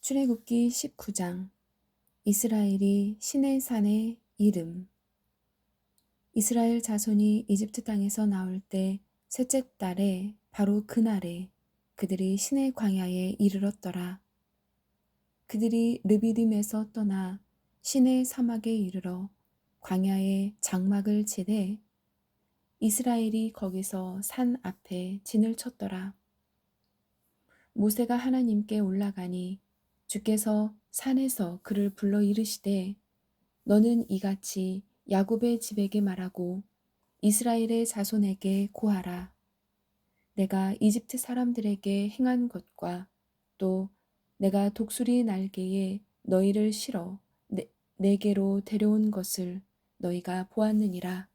출애굽기 19장. 이스라엘이 시내산의 이름. 이스라엘 자손이 이집트 땅에서 나올 때 셋째 달에 바로 그날에 그들이 시내 광야에 이르렀더라. 그들이 르비딤에서 떠나 시내 사막에 이르러 광야에 장막을 치되 이스라엘이 거기서 산 앞에 진을 쳤더라. 모세가 하나님께 올라가니 주께서 산에서 그를 불러 이르시되 너는 이같이 야곱의 집에게 말하고 이스라엘의 자손에게 고하라. 내가 이집트 사람들에게 행한 것과 또 내가 독수리 날개에 너희를 실어 내게로 데려온 것을 너희가 보았느니라.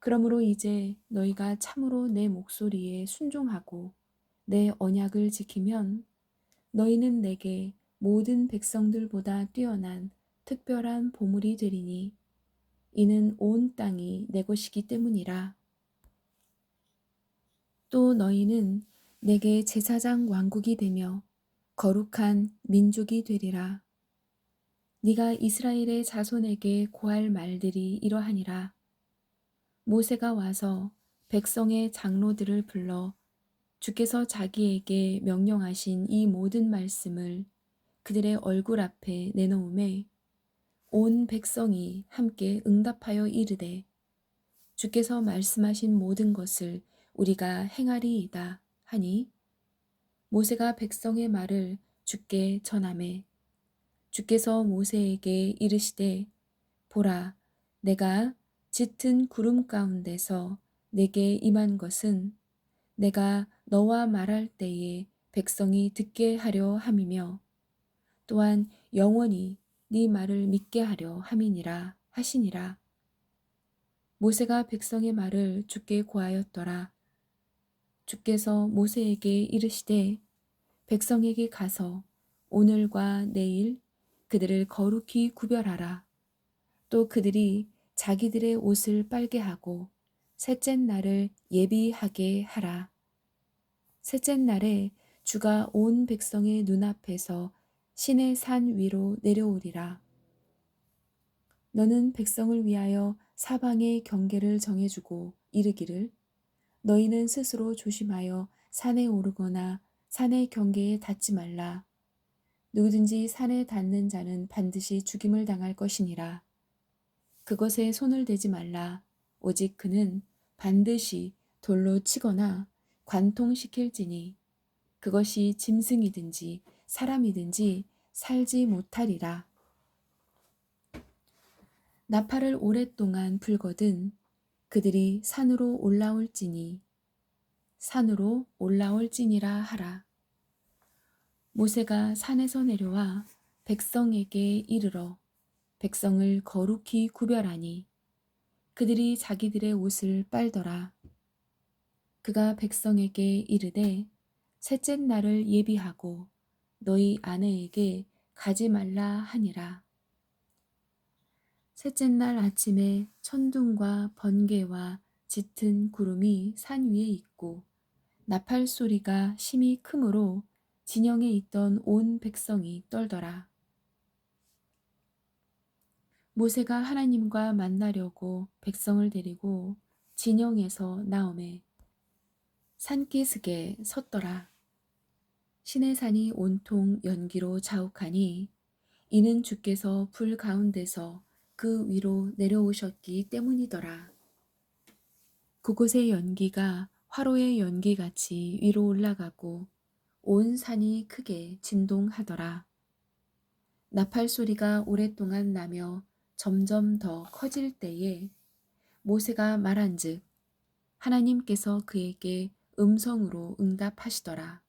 그러므로 이제 너희가 참으로 내 목소리에 순종하고 내 언약을 지키면 너희는 내게 모든 백성들보다 뛰어난 특별한 보물이 되리니 이는 온 땅이 내 것이기 때문이라. 또 너희는 내게 제사장 왕국이 되며 거룩한 민족이 되리라. 네가 이스라엘의 자손에게 고할 말들이 이러하니라. 모세가 와서 백성의 장로들을 불러 주께서 자기에게 명령하신 이 모든 말씀을 그들의 얼굴 앞에 내놓음에 온 백성이 함께 응답하여 이르되 주께서 말씀하신 모든 것을 우리가 행하리이다 하니 모세가 백성의 말을 주께 전하매 주께서 모세에게 이르시되 보라 내가 짙은 구름 가운데서 내게 임한 것은 내가 너와 말할 때에 백성이 듣게 하려 함이며 또한 영원히 네 말을 믿게 하려 함이니라 하시니라. 모세가 백성의 말을 주께 고하였더라. 주께서 모세에게 이르시되 백성에게 가서 오늘과 내일 그들을 거룩히 구별하라. 또 그들이 자기들의 옷을 빨게 하고 셋째 날을 예비하게 하라. 셋째 날에 주가 온 백성의 눈앞에서 신의 산 위로 내려오리라. 너는 백성을 위하여 사방의 경계를 정해주고 이르기를 너희는 스스로 조심하여 산에 오르거나 산의 경계에 닿지 말라. 누구든지 산에 닿는 자는 반드시 죽임을 당할 것이니라. 그것에 손을 대지 말라. 오직 그는 반드시 돌로 치거나 관통시킬지니 그것이 짐승이든지 사람이든지 살지 못하리라. 나팔을 오랫동안 불거든 그들이 산으로 올라올지니라 하라. 모세가 산에서 내려와 백성에게 이르러 백성을 거룩히 구별하니 그들이 자기들의 옷을 빨더라. 그가 백성에게 이르되 셋째 날을 예비하고 너희 아내에게 가지 말라 하니라. 셋째 날 아침에 천둥과 번개와 짙은 구름이 산 위에 있고 나팔 소리가 심히 크므로 진영에 있던 온 백성이 떨더라. 모세가 하나님과 만나려고 백성을 데리고 진영에서 나오매 산기슭에 섰더라. 시내산이 온통 연기로 자욱하니 이는 주께서 불 가운데서 그 위로 내려오셨기 때문이더라. 그곳의 연기가 화로의 연기같이 위로 올라가고 온 산이 크게 진동하더라. 나팔 소리가 오랫동안 나며 점점 더 커질 때에 모세가 말한즉 하나님께서 그에게 음성으로 응답하시더라.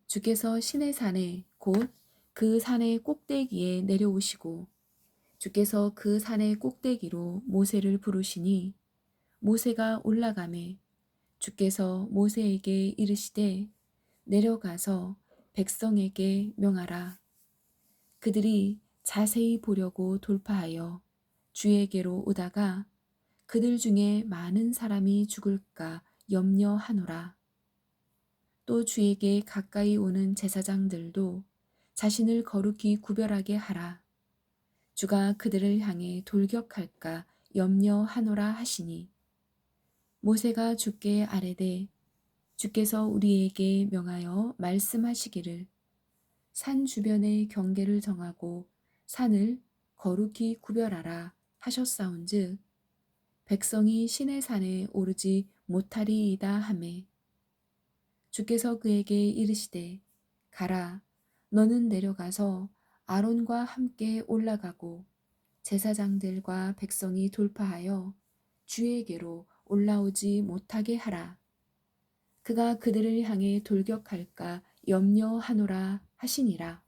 주께서 시내산에 곧 그 산의 꼭대기에 내려오시고 주께서 그 산의 꼭대기로 모세를 부르시니 모세가 올라가매 주께서 모세에게 이르시되 내려가서 백성에게 명하라. 그들이 자세히 보려고 돌파하여 주에게로 오다가 그들 중에 많은 사람이 죽을까 염려하노라. 또 주에게 가까이 오는 제사장들도 자신을 거룩히 구별하게 하라. 주가 그들을 향해 돌격할까 염려하노라 하시니 모세가 주께 아뢰되 주께서 우리에게 명하여 말씀하시기를 산 주변의 경계를 정하고 산을 거룩히 구별하라 하셨사온즉 백성이 시내 산에 오르지 못하리이다 하매 주께서 그에게 이르시되 가라 너는 내려가서 아론과 함께 올라가고 제사장들과 백성이 돌파하여 주에게로 올라오지 못하게 하라. 그가 그들을 향해 돌격할까 염려하노라 하시니라.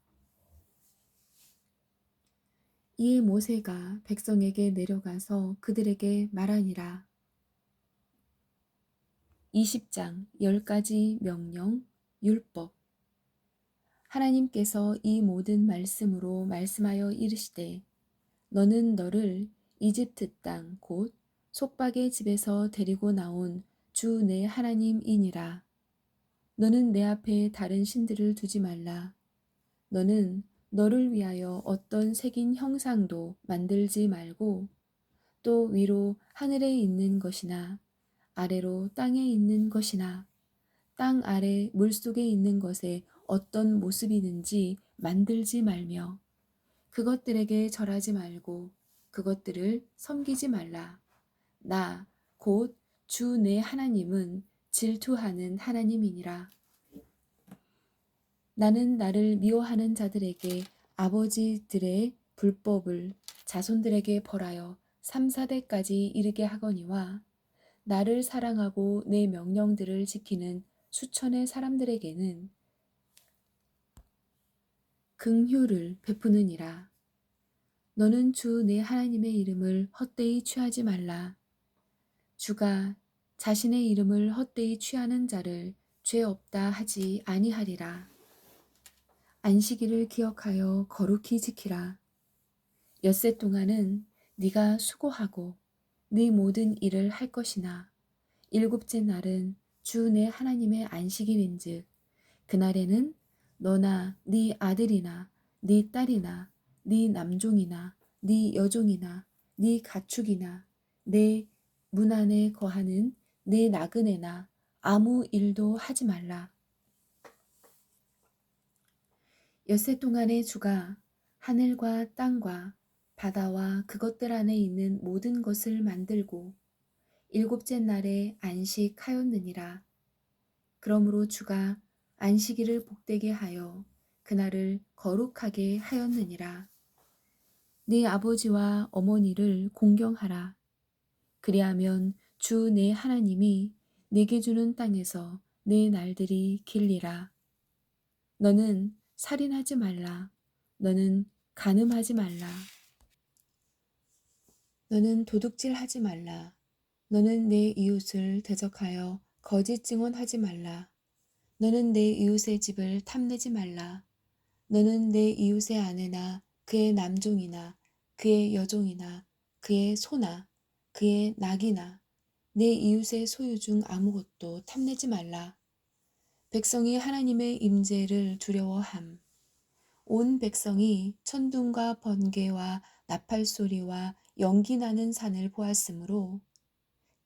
이에 모세가 백성에게 내려가서 그들에게 말하니라. 20장 10가지 명령 율법. 하나님께서 이 모든 말씀으로 말씀하여 이르시되 너는 너를 이집트 땅 곧 속박의 집에서 데리고 나온 주 내 하나님이니라. 너는 내 앞에 다른 신들을 두지 말라. 너는 너를 위하여 어떤 새긴 형상도 만들지 말고 또 위로 하늘에 있는 것이나 아래로 땅에 있는 것이나 땅 아래 물속에 있는 것에 어떤 모습이든지 만들지 말며 그것들에게 절하지 말고 그것들을 섬기지 말라. 나 곧 주 내 하나님은 질투하는 하나님이니라. 나는 나를 미워하는 자들에게 아버지들의 불법을 자손들에게 벌하여 3, 4대까지 이르게 하거니와 나를 사랑하고 내 명령들을 지키는 수천의 사람들에게는 긍휼을 베푸느니라. 너는 주 내 하나님의 이름을 헛되이 취하지 말라. 주가 자신의 이름을 헛되이 취하는 자를 죄 없다 하지 아니하리라. 안식일을 기억하여 거룩히 지키라. 엿새 동안은 네가 수고하고 네 모든 일을 할 것이나 일곱째 날은 주 내 하나님의 안식일인즉 그날에는 너나 네 아들이나 네 딸이나 네 남종이나 네 여종이나 네 가축이나 내 문 안에 거하는 내 나그네나 아무 일도 하지 말라. 엿새 동안에 주가 하늘과 땅과 바다와 그것들 안에 있는 모든 것을 만들고 일곱째 날에 안식하였느니라. 그러므로 주가 안식일을 복되게 하여 그날을 거룩하게 하였느니라. 네 아버지와 어머니를 공경하라. 그리하면 주 내 하나님이 내게 주는 땅에서 내 날들이 길리라. 너는 살인하지 말라. 너는 간음하지 말라. 너는 도둑질하지 말라. 너는 내 이웃을 대적하여 거짓 증언하지 말라. 너는 내 이웃의 집을 탐내지 말라. 너는 내 이웃의 아내나 그의 남종이나 그의 여종이나 그의 소나 그의 낙이나 내 이웃의 소유 중 아무것도 탐내지 말라. 백성이 하나님의 임재를 두려워함. 온 백성이 천둥과 번개와 나팔 소리와 연기 나는 산을 보았으므로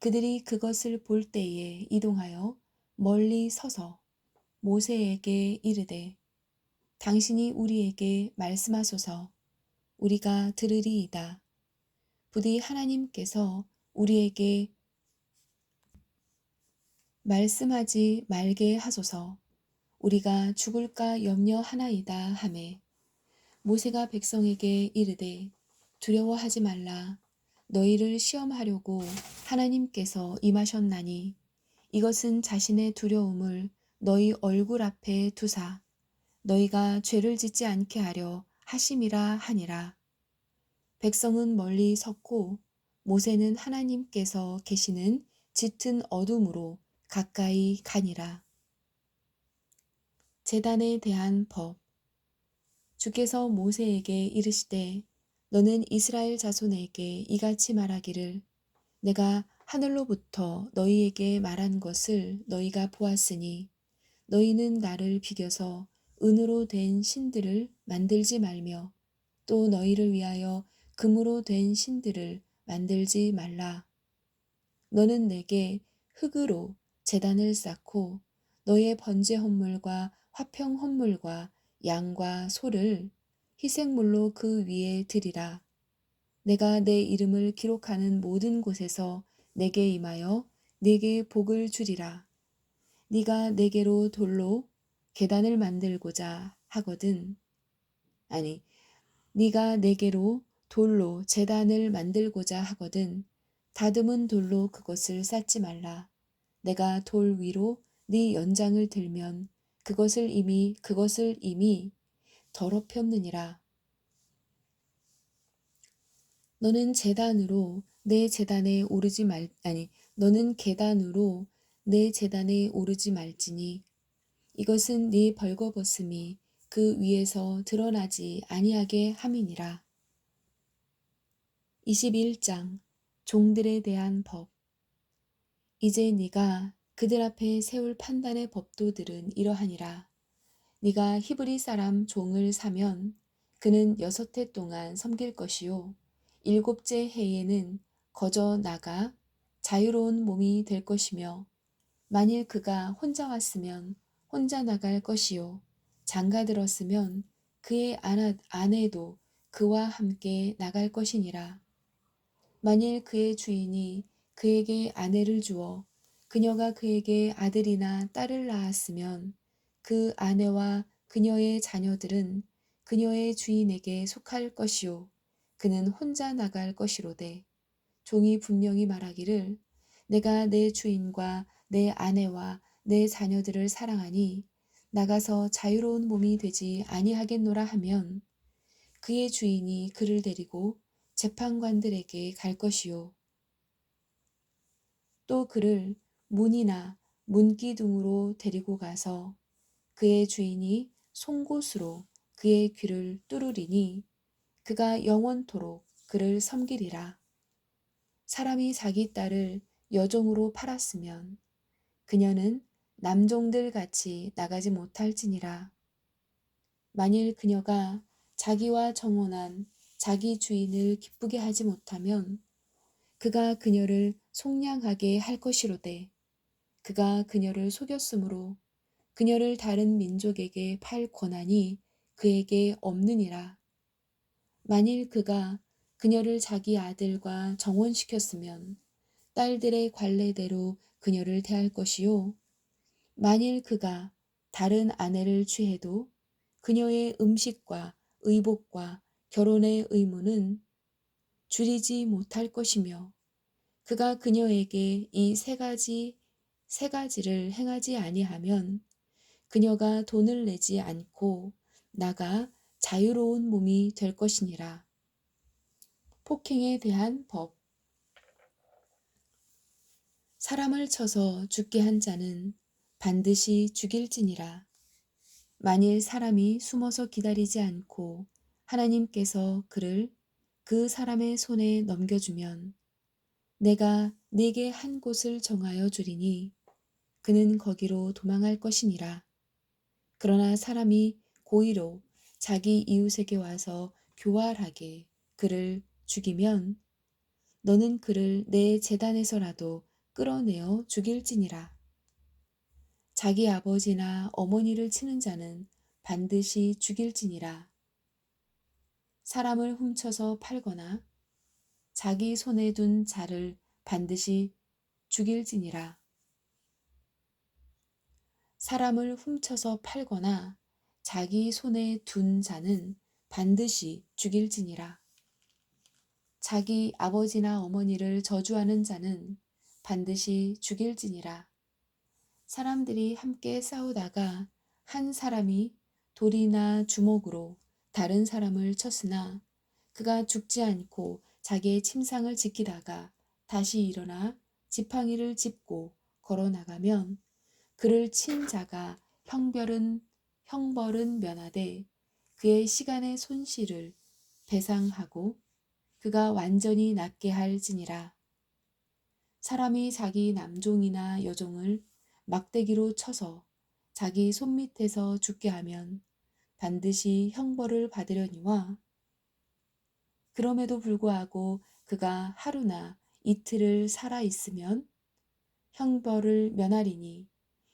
그들이 그것을 볼 때에 이동하여 멀리 서서 모세에게 이르되 당신이 우리에게 말씀하소서 우리가 들으리이다. 부디 하나님께서 우리에게 말씀하지 말게 하소서 우리가 죽을까 염려하나이다 하매 모세가 백성에게 이르되 두려워하지 말라. 너희를 시험하려고 하나님께서 임하셨나니 이것은 자신의 두려움을 너희 얼굴 앞에 두사 너희가 죄를 짓지 않게 하려 하심이라 하니라. 백성은 멀리 섰고 모세는 하나님께서 계시는 짙은 어둠으로 가까이 가니라. 제단에 대한 법. 주께서 모세에게 이르시되 너는 이스라엘 자손에게 이같이 말하기를 내가 하늘로부터 너희에게 말한 것을 너희가 보았으니 너희는 나를 비겨서 은으로 된 신들을 만들지 말며 또 너희를 위하여 금으로 된 신들을 만들지 말라. 너는 내게 흙으로 제단을 쌓고 너의 번제 헌물과 화평 헌물과 양과 소를 희생물로 그 위에 드리라. 내가 내 이름을 기록하는 모든 곳에서 내게 임하여 네게 복을 주리라. 네가 내게로 돌로 계단을 만들고자 하거든. 아니, 네가 내게로 돌로 제단을 만들고자 하거든 다듬은 돌로 그것을 쌓지 말라. 내가 돌 위로 네 연장을 들면 그것을 이미 더럽혔느니라. 너는 제단으로 내 제단에 오르지 말 아니 너는 계단으로 내 제단에 오르지 말지니 이것은 네 벌거벗음이 그 위에서 드러나지 아니하게 함이니라. 21장 종들에 대한 법. 이제 네가 그들 앞에 세울 판단의 법도들은 이러하니라. 네가 히브리 사람 종을 사면 그는 6해 동안 섬길 것이요 7째 해에는 거저 나가 자유로운 몸이 될 것이며 만일 그가 혼자 왔으면 혼자 나갈 것이요 장가들었으면 그의 아내도 그와 함께 나갈 것이니라. 만일 그의 주인이 그에게 아내를 주어 그녀가 그에게 아들이나 딸을 낳았으면 그 아내와 그녀의 자녀들은 그녀의 주인에게 속할 것이요 그는 혼자 나갈 것이로되 종이 분명히 말하기를 내가 내 주인과 내 아내와 내 자녀들을 사랑하니 나가서 자유로운 몸이 되지 아니하겠노라 하면 그의 주인이 그를 데리고 재판관들에게 갈 것이요 또 그를 문이나 문기둥으로 데리고 가서 그의 주인이 송곳으로 그의 귀를 뚫으리니 그가 영원토록 그를 섬기리라. 사람이 자기 딸을 여종으로 팔았으면 그녀는 남종들 같이 나가지 못할지니라. 만일 그녀가 자기와 정혼한 자기 주인을 기쁘게 하지 못하면 그가 그녀를 속량하게 할 것이로되 그가 그녀를 속였으므로 그녀를 다른 민족에게 팔 권한이 그에게 없느니라. 만일 그가 그녀를 자기 아들과 정혼시켰으면 딸들의 관례대로 그녀를 대할 것이요 만일 그가 다른 아내를 취해도 그녀의 음식과 의복과 결혼의 의무는 줄이지 못할 것이며 그가 그녀에게 이 세 가지를 행하지 아니하면 그녀가 돈을 내지 않고 나가 자유로운 몸이 될 것이니라. 폭행에 대한 법. 사람을 쳐서 죽게 한 자는 반드시 죽일지니라. 만일 사람이 숨어서 기다리지 않고 하나님께서 그를 그 사람의 손에 넘겨주면 내가 네게 한 곳을 정하여 주리니 그는 거기로 도망할 것이니라. 그러나 사람이 고의로 자기 이웃에게 와서 교활하게 그를 죽이면 너는 그를 내 제단에서라도 끌어내어 죽일지니라. 자기 아버지나 어머니를 치는 자는 반드시 죽일지니라. 사람을 훔쳐서 팔거나 자기 손에 둔 자를 반드시 죽일지니라. 사람을 훔쳐서 팔거나 자기 손에 둔 자는 반드시 죽일지니라. 자기 아버지나 어머니를 저주하는 자는 반드시 죽일지니라. 사람들이 함께 싸우다가 한 사람이 돌이나 주먹으로 다른 사람을 쳤으나 그가 죽지 않고 자기의 침상을 지키다가 다시 일어나 지팡이를 짚고 걸어 나가면 그를 친 자가 형벌은 면하되 그의 시간의 손실을 배상하고 그가 완전히 낫게 할지니라. 사람이 자기 남종이나 여종을 막대기로 쳐서 자기 손밑에서 죽게 하면 반드시 형벌을 받으려니와 그럼에도 불구하고 그가 하루나 이틀을 살아 있으면 형벌을 면하리니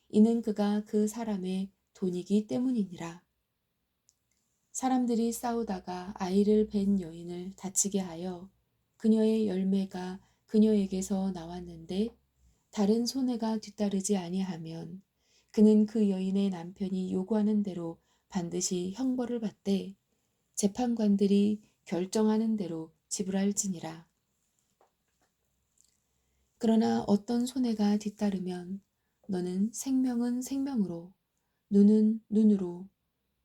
이는 그가 그 사람의 돈이기 때문이니라. 사람들이 싸우다가 아이를 뵌 여인을 다치게 하여 그녀의 열매가 그녀에게서 나왔는데 다른 손해가 뒤따르지 아니하면 그는 그 여인의 남편이 요구하는 대로 반드시 형벌을 받되 재판관들이 결정하는 대로 지불할지니라. 그러나 어떤 손해가 뒤따르면 너는 생명은 생명으로, 눈은 눈으로,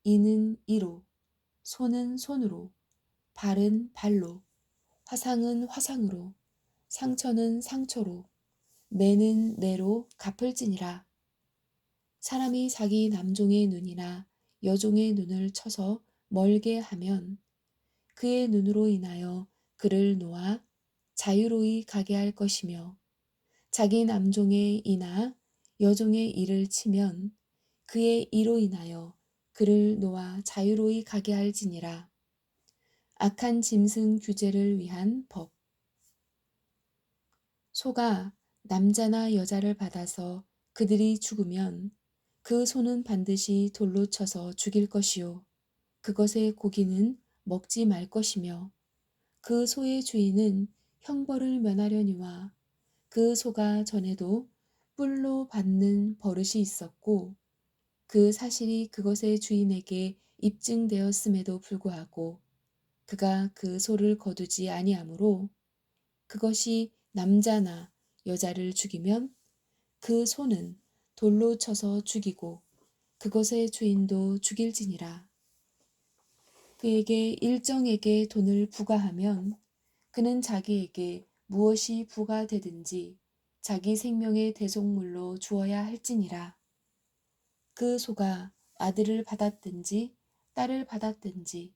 이는 이로, 손은 손으로, 발은 발로, 화상은 화상으로, 상처는 상처로, 뇌는 뇌로 갚을지니라. 사람이 자기 남종의 눈이나 여종의 눈을 쳐서 멀게 하면 그의 눈으로 인하여 그를 놓아 자유로이 가게 할 것이며 자기 남종의 이나 여종의 이를 치면 그의 이로 인하여 그를 놓아 자유로이 가게 할지니라. 악한 짐승 규제를 위한 법. 소가 남자나 여자를 받아서 그들이 죽으면 그 소는 반드시 돌로 쳐서 죽일 것이요 그것의 고기는 먹지 말 것이며 그 소의 주인은 형벌을 면하려니와 그 소가 전에도 뿔로 받는 버릇이 있었고 그 사실이 그것의 주인에게 입증되었음에도 불구하고 그가 그 소를 거두지 아니하므로 그것이 남자나 여자를 죽이면 그 소는 돌로 쳐서 죽이고 그것의 주인도 죽일지니라. 그에게 일정에게 돈을 부과하면 그는 자기에게 무엇이 부과되든지 자기 생명의 대속물로 주어야 할지니라. 그 소가 아들을 받았든지 딸을 받았든지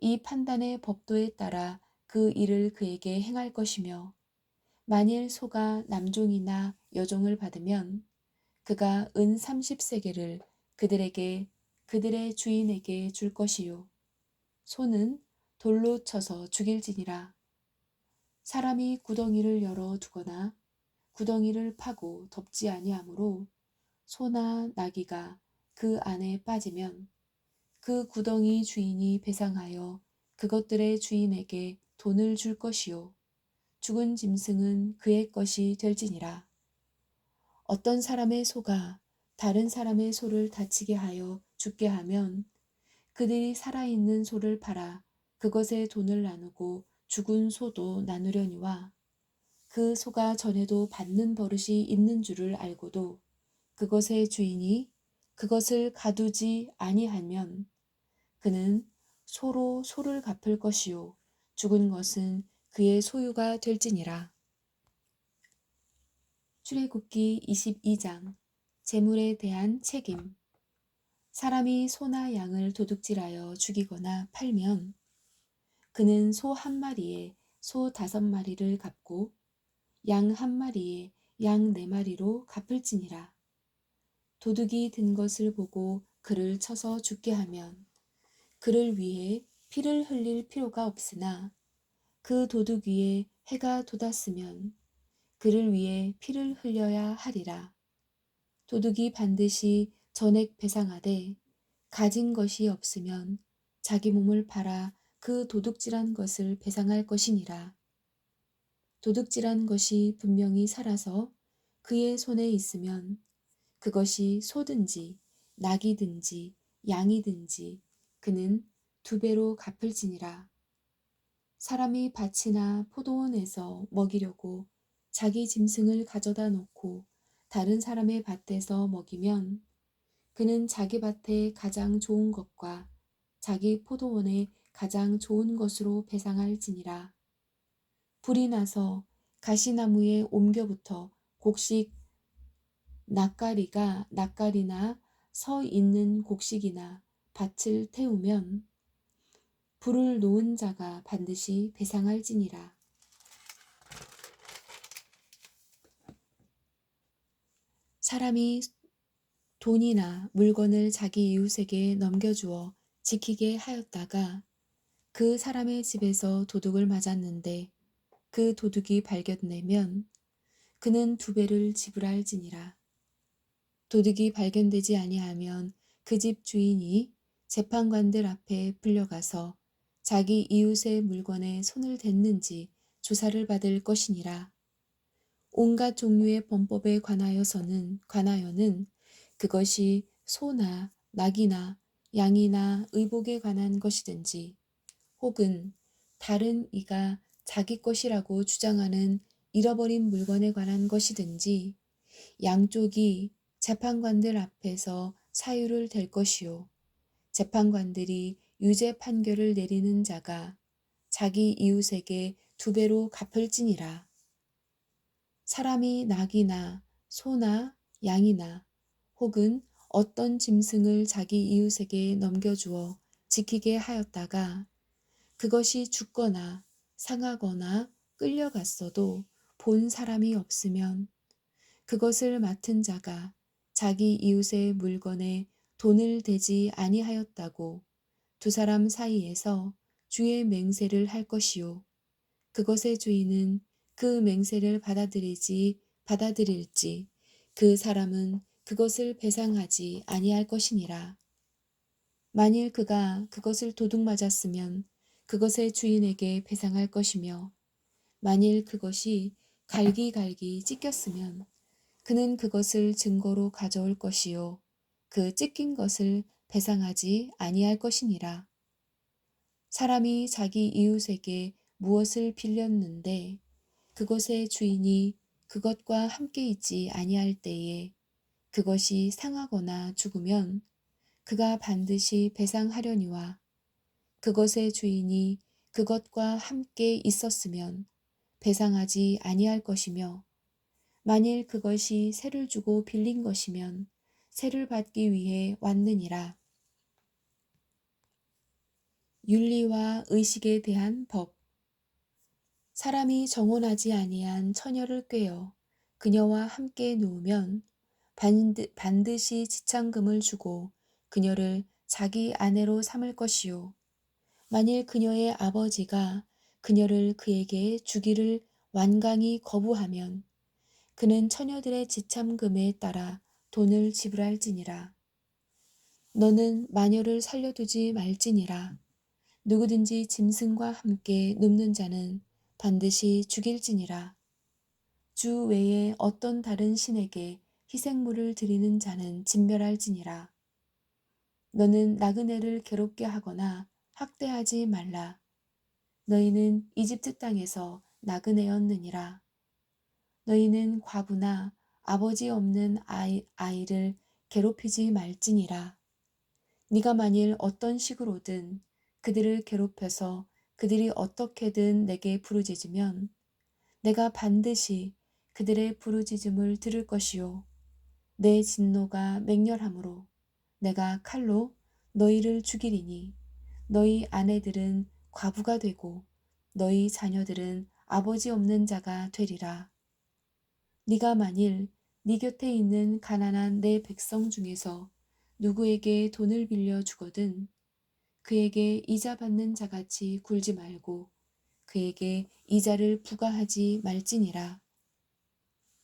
이 판단의 법도에 따라 그 일을 그에게 행할 것이며 만일 소가 남종이나 여종을 받으면 그가 은 30세겔을 그들에게 그들의 주인에게 줄 것이요 소는 돌로 쳐서 죽일지니라. 사람이 구덩이를 열어 두거나 구덩이를 파고 덮지 아니하므로 소나 나귀가 그 안에 빠지면 그 구덩이 주인이 배상하여 그것들의 주인에게 돈을 줄 것이요 죽은 짐승은 그의 것이 될지니라. 어떤 사람의 소가 다른 사람의 소를 다치게 하여 죽게 하면 그들이 살아있는 소를 팔아 그것의 돈을 나누고 죽은 소도 나누려니와 그 소가 전에도 받는 버릇이 있는 줄을 알고도 그것의 주인이 그것을 가두지 아니하면 그는 소로 소를 갚을 것이요 죽은 것은 그의 소유가 될지니라. 출애굽기 22장 재물에 대한 책임. 사람이 소나 양을 도둑질하여 죽이거나 팔면 그는 소 한 마리에 소 5마리를 갚고 양 한 마리에 양 4마리로 갚을지니라. 도둑이 든 것을 보고 그를 쳐서 죽게 하면 그를 위해 피를 흘릴 필요가 없으나 그 도둑 위에 해가 돋았으면 그를 위해 피를 흘려야 하리라. 도둑이 반드시 전액 배상하되 가진 것이 없으면 자기 몸을 팔아 그 도둑질한 것을 배상할 것이니라. 도둑질한 것이 분명히 살아서 그의 손에 있으면 그것이 소든지 낙이든지 양이든지 그는 2배로 갚을지니라. 사람이 밭이나 포도원에서 먹이려고 자기 짐승을 가져다 놓고 다른 사람의 밭에서 먹이면 그는 자기 밭에 가장 좋은 것과 자기 포도원에 가장 좋은 것으로 배상할지니라. 불이 나서 가시나무에 옮겨붙어 곡식 낯가리나 서 있는 곡식이나 밭을 태우면 불을 놓은 자가 반드시 배상할지니라. 사람이 돈이나 물건을 자기 이웃에게 넘겨주어 지키게 하였다가 그 사람의 집에서 도둑을 맞았는데 그 도둑이 발견되면 그는 2배를 지불할지니라. 도둑이 발견되지 아니하면 그 집 주인이 재판관들 앞에 불려가서 자기 이웃의 물건에 손을 댔는지 조사를 받을 것이니라. 온갖 종류의 범법에 관하여는 그것이 소나 낙이나 양이나 의복에 관한 것이든지 혹은 다른 이가 자기 것이라고 주장하는 잃어버린 물건에 관한 것이든지 양쪽이 재판관들 앞에서 사유를 댈 것이요. 재판관들이 유죄 판결을 내리는 자가 자기 이웃에게 2배로 갚을지니라. 사람이 낙이나 소나 양이나 혹은 어떤 짐승을 자기 이웃에게 넘겨주어 지키게 하였다가 그것이 죽거나 상하거나 끌려갔어도 본 사람이 없으면 그것을 맡은 자가 자기 이웃의 물건에 돈을 대지 아니하였다고 2사람 사이에서 주의 맹세를 할 것이요. 그것의 주인은 그 맹세를 받아들일지 그 사람은 그것을 배상하지 아니할 것이니라. 만일 그가 그것을 도둑 맞았으면 그것의 주인에게 배상할 것이며 만일 그것이 갈기갈기 찢겼으면 그는 그것을 증거로 가져올 것이요 그 찢긴 것을 배상하지 아니할 것이니라. 사람이 자기 이웃에게 무엇을 빌렸는데 그것의 주인이 그것과 함께 있지 아니할 때에 그것이 상하거나 죽으면 그가 반드시 배상하려니와 그것의 주인이 그것과 함께 있었으면 배상하지 아니할 것이며 만일 그것이 세를 주고 빌린 것이면 세를 받기 위해 왔느니라. 윤리와 의식에 대한 법. 사람이 정혼하지 아니한 처녀를 꾀어 그녀와 함께 누우면 반드시 지참금을 주고 그녀를 자기 아내로 삼을 것이요. 만일 그녀의 아버지가 그녀를 그에게 주기를 완강히 거부하면 그는 처녀들의 지참금에 따라 돈을 지불할지니라. 너는 마녀를 살려두지 말지니라. 누구든지 짐승과 함께 눕는 자는 반드시 죽일지니라. 주 외에 어떤 다른 신에게 희생물을 드리는 자는 진멸할지니라. 너는 나그네를 괴롭게 하거나 학대하지 말라. 너희는 이집트 땅에서 나그네였느니라. 너희는 과부나 아버지 없는 아이를 괴롭히지 말지니라. 네가 만일 어떤 식으로든 그들을 괴롭혀서 그들이 어떻게든 내게 부르짖으면 내가 반드시 그들의 부르짖음을 들을 것이요 내 진노가 맹렬함으로 내가 칼로 너희를 죽이리니 너희 아내들은 과부가 되고 너희 자녀들은 아버지 없는 자가 되리라. 네가 만일 네 곁에 있는 가난한 내 백성 중에서 누구에게 돈을 빌려 주거든 그에게 이자 받는 자같이 굴지 말고 그에게 이자를 부과하지 말지니라.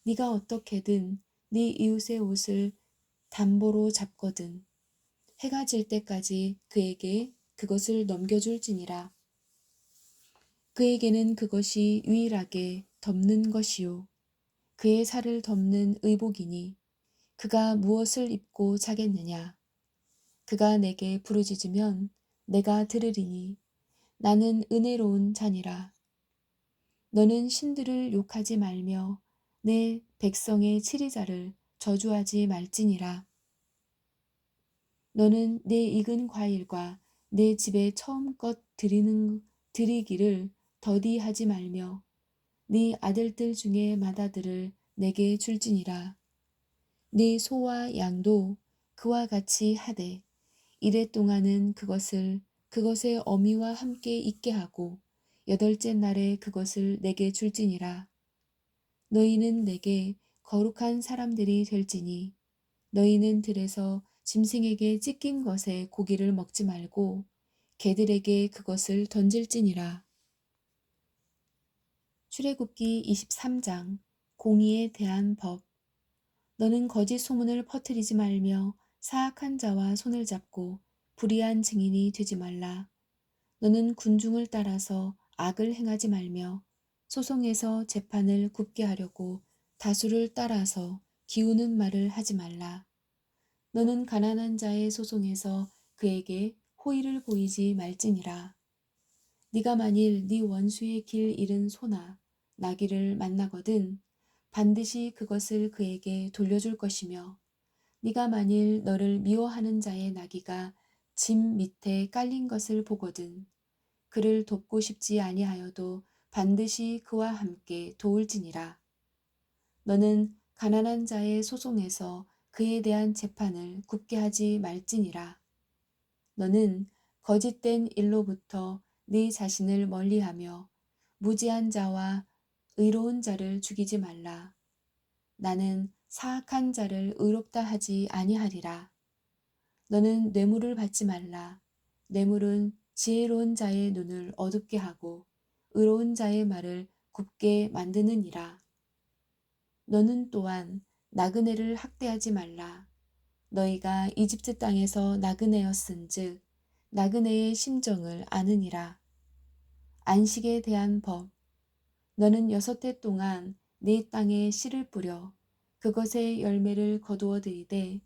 네가 어떻게든 네 이웃의 옷을 담보로 잡거든 해가 질 때까지 그에게 그것을 넘겨줄지니라. 그에게는 그것이 유일하게 덮는 것이요 그의 살을 덮는 의복이니 그가 무엇을 입고 자겠느냐. 그가 내게 부르짖으면 내가 들으리니 나는 은혜로운 자니라. 너는 신들을 욕하지 말며 내 백성의 치리자를 저주하지 말지니라. 너는 내 익은 과일과 내 집에 처음껏 드리기를 더디하지 말며 네 아들들 중에 맏아들을 내게 줄지니라. 네 소와 양도 그와 같이 하되 이래 동안은 그것의 어미와 함께 있게 하고 8째 날에 그것을 내게 줄지니라. 너희는 내게 거룩한 사람들이 될지니 너희는 들에서 짐승에게 찢긴 것의 고기를 먹지 말고 개들에게 그것을 던질지니라. 출애굽기 23장 공의에 대한 법. 너는 거짓 소문을 퍼뜨리지 말며 사악한 자와 손을 잡고 불의한 증인이 되지 말라. 너는 군중을 따라서 악을 행하지 말며 소송에서 재판을 굽게 하려고 다수를 따라서 기우는 말을 하지 말라. 너는 가난한 자의 소송에서 그에게 호의를 보이지 말지니라. 네가 만일 네 원수의 길 잃은 소나 나귀를 만나거든 반드시 그것을 그에게 돌려줄 것이며 네가 만일 너를 미워하는 자의 나귀가 짐 밑에 깔린 것을 보거든 그를 돕고 싶지 아니하여도 반드시 그와 함께 도울지니라. 너는 가난한 자의 소송에서 그에 대한 재판을 굽게 하지 말지니라. 너는 거짓된 일로부터 네 자신을 멀리하며 무지한 자와 의로운 자를 죽이지 말라. 나는 사악한 자를 의롭다 하지 아니하리라. 너는 뇌물을 받지 말라. 뇌물은 지혜로운 자의 눈을 어둡게 하고 의로운 자의 말을 굽게 만드느니라. 너는 또한 나그네를 학대하지 말라. 너희가 이집트 땅에서 나그네였은즉 나그네의 심정을 아느니라. 안식에 대한 법. 너는 6해 동안 네 땅에 씨를 뿌려 그것의 열매를 거두어 들이되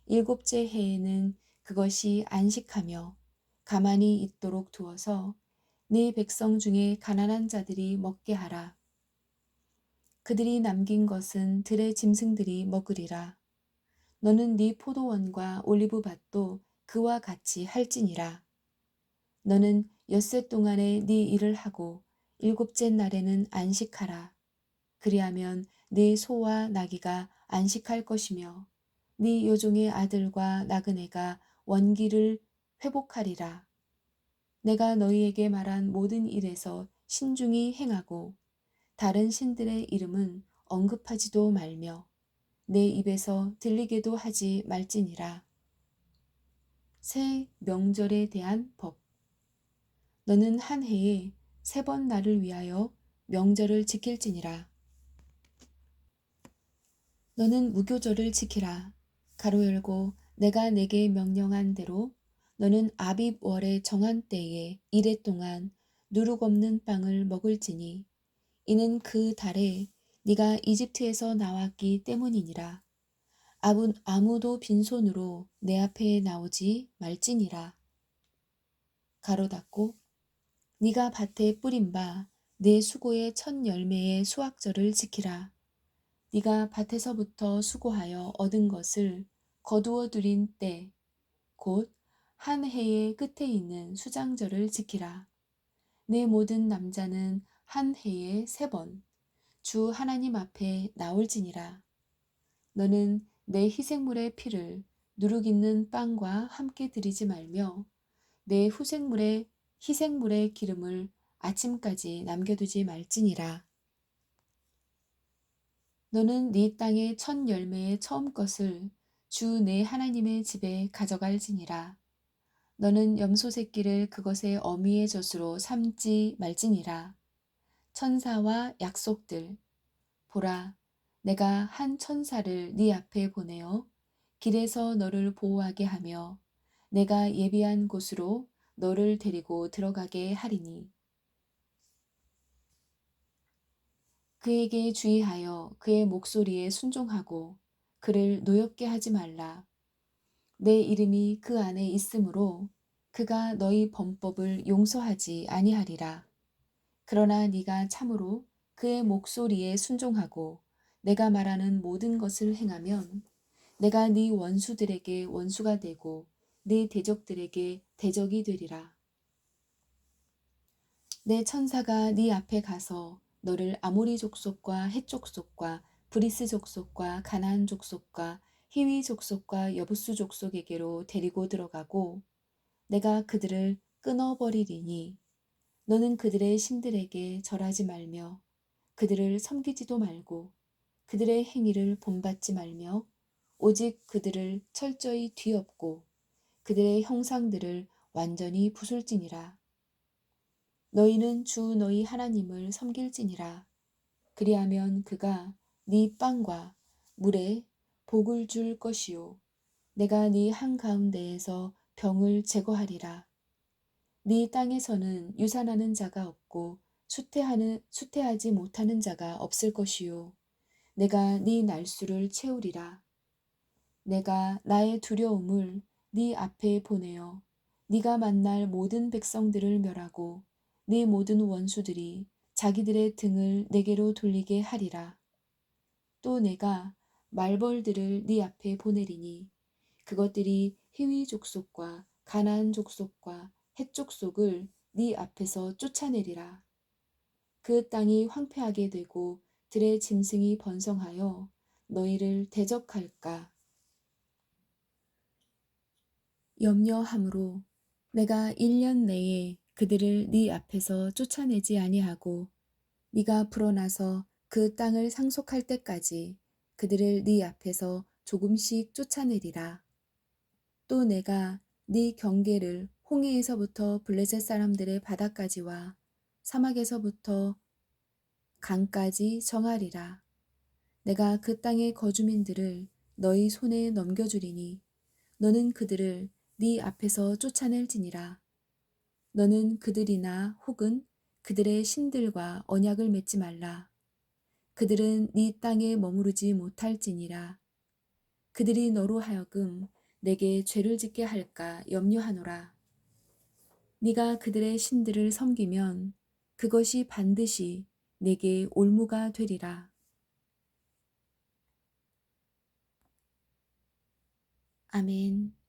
7째 해에는 그것이 안식하며 가만히 있도록 두어서 네 백성 중에 가난한 자들이 먹게 하라. 그들이 남긴 것은 들의 짐승들이 먹으리라. 너는 네 포도원과 올리브밭도 그와 같이 할지니라. 너는 6해 동안에 네 일을 하고 7째 날에는 안식하라. 그리하면 네 소와 나귀가 안식할 것이며 네 요종의 아들과 나그네가 원기를 회복하리라. 내가 너희에게 말한 모든 일에서 신중히 행하고 다른 신들의 이름은 언급하지도 말며 내 입에서 들리게도 하지 말지니라. 새 명절에 대한 법. 너는 한 해에 3번 나를 위하여 명절을 지킬지니라. 너는 무교절을 지키라. 가로 열고 내가 내게 명령한 대로 너는 아빕월의 정한 때에 1해 동안 누룩 없는 빵을 먹을지니 이는 그 달에 네가 이집트에서 나왔기 때문이니라. 아무도 빈손으로 내 앞에 나오지 말지니라. 가로 닫고 네가 밭에 뿌린 바 내 수고의 첫 열매의 수확절을 지키라. 네가 밭에서부터 수고하여 얻은 것을 거두어 들인 때 곧 한 해의 끝에 있는 수장절을 지키라. 내 모든 남자는 한 해에 3번 주 하나님 앞에 나올지니라. 너는 내 희생물의 피를 누룩 있는 빵과 함께 드리지 말며 내 희생물의 기름을 아침까지 남겨두지 말지니라. 너는 네 땅의 첫 열매의 처음 것을 주 내 하나님의 집에 가져갈지니라. 너는 염소 새끼를 그것의 어미의 젖으로 삼지 말지니라. 천사와 약속들. 보라, 내가 한 천사를 네 앞에 보내어 길에서 너를 보호하게 하며 내가 예비한 곳으로 너를 데리고 들어가게 하리니 그에게 주의하여 그의 목소리에 순종하고 그를 노엽게 하지 말라. 내 이름이 그 안에 있으므로 그가 너희 범법을 용서하지 아니하리라. 그러나 네가 참으로 그의 목소리에 순종하고 내가 말하는 모든 것을 행하면 내가 네 원수들에게 원수가 되고 네 대적들에게 대적이 되리라. 내 천사가 네 앞에 가서 너를 아모리 족속과 헷 족속과 브리스 족속과 가나안 족속과 히위 족속과 여부수 족속에게로 데리고 들어가고 내가 그들을 끊어버리리니 너는 그들의 신들에게 절하지 말며 그들을 섬기지도 말고 그들의 행위를 본받지 말며 오직 그들을 철저히 뒤엎고 그들의 형상들을 완전히 부술지니라. 너희는 주 너희 하나님을 섬길지니라. 그리하면 그가 네 빵과 물에 복을 줄 것이요 내가 네 한가운데에서 병을 제거하리라. 네 땅에서는 유산하는 자가 없고 수태하지 못하는 자가 없을 것이요 내가 네 날수를 채우리라. 내가 나의 두려움을 네 앞에 보내어 네가 만날 모든 백성들을 멸하고 네 모든 원수들이 자기들의 등을 내게로 돌리게 하리라. 또 내가 말벌들을 네 앞에 보내리니 그것들이 히위 족속과 가나안 족속과 헷 족속을 네 앞에서 쫓아내리라. 그 땅이 황폐하게 되고 들의 짐승이 번성하여 너희를 대적할까 염려함으로 내가 1년 내에 그들을 네 앞에서 쫓아내지 아니하고 네가 불어나서 그 땅을 상속할 때까지 그들을 네 앞에서 조금씩 쫓아내리라. 또 내가 네 경계를 홍해에서부터 블레셋 사람들의 바다까지와 사막에서부터 강까지 정하리라. 내가 그 땅의 거주민들을 너희 손에 넘겨주리니 너는 그들을 네 앞에서 쫓아낼지니라. 너는 그들이나 혹은 그들의 신들과 언약을 맺지 말라. 그들은 네 땅에 머무르지 못할지니라. 그들이 너로 하여금 내게 죄를 짓게 할까 염려하노라. 네가 그들의 신들을 섬기면 그것이 반드시 내게 올무가 되리라. 아멘.